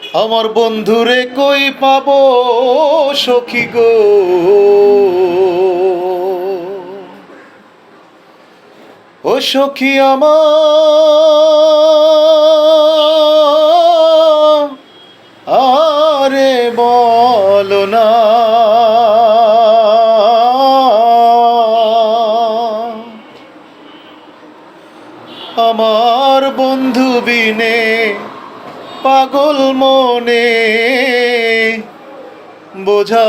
আমার বন্ধুরে কই পাবো সখী গো, ও সখী আমার আরে বলো না। আমার বন্ধু বিনে পাগল মনে বোঝাইলে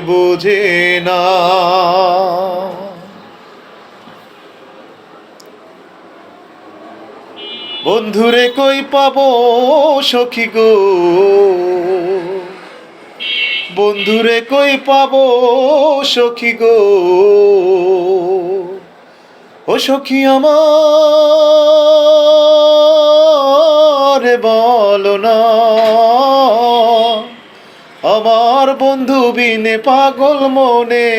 বোঝে না। বন্ধুরে কই পাবো সখী গো, বন্ধুরে কই পাবো সখী গো, ও সখী আমার বলো না। আমার বন্ধু বিনে পাগল মনে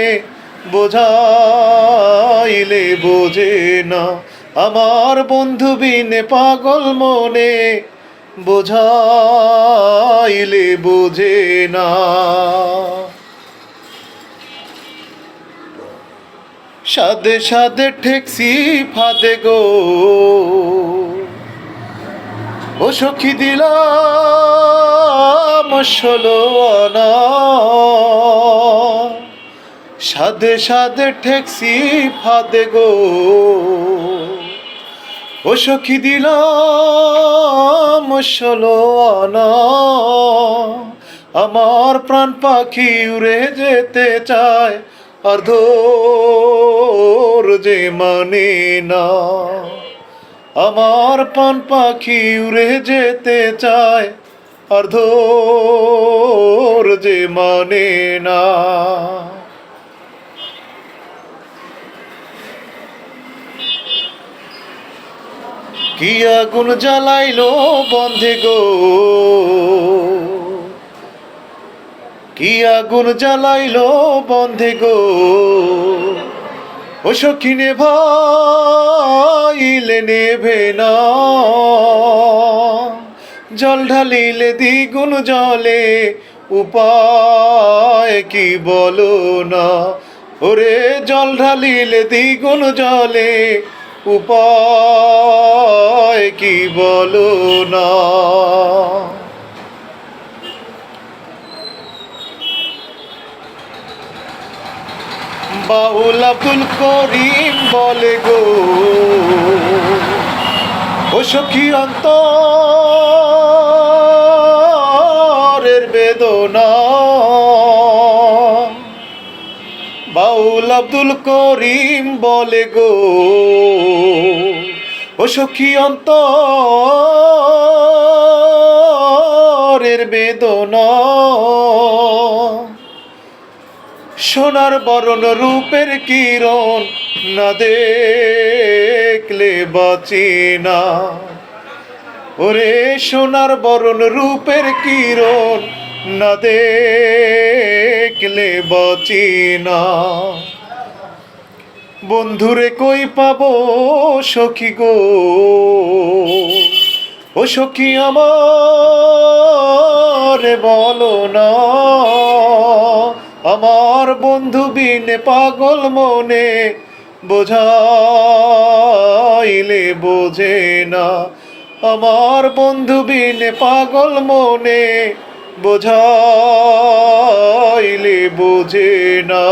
বোঝাইলে বোঝে না। আমার বন্ধু বিনে পাগল মনে বোঝাইলে বোঝে না। সাদে সাদে ঠেকছি ফাদে গো, ও সখী দিলাম 16 আনা। সাদে সাদে ঠেকছি ফাদে গো, ও সখী দিলাম 16 আনা। আমার প্রাণ পাখি উড়ে যেতে চায়, আর যে মানে না। আমার প্রাণ পাখি উড়ে যেতে চায়, আর যে মানে না। কি আগুন জ্বালাইলো বন্ধে গো, কি আগুন জ্বালাইলো বন্ধে গো, ও সখী নেভাইলে নেভে না। জল ঢালিলে দ্বিগুণ জলে, উপায় কি বলো না। ওরে জল ঢালিলে দ্বিগুণ জলে, উপায় কি বলো না। বাউল আব্দুল করিম বলে গো, ও সখী অন্তরের বেদনা। বাউল আব্দুল করিম বলে গো, ও সখী অন্তরের বেদনা। সোনার বরণ রূপের কিরণ না দেখলে বাঁচি না। ওরে সোনার বরণ রূপের কিরণ না দেখলে বাঁচি না। বন্ধুরে কই পাবো সখী গো, ও সখী আমার বলো না। আমার বন্ধু বিনে পাগল মনে বোঝাইলে বোঝে না। আমার বন্ধু বিনে পাগল মনে বোঝাইলে বোঝে না।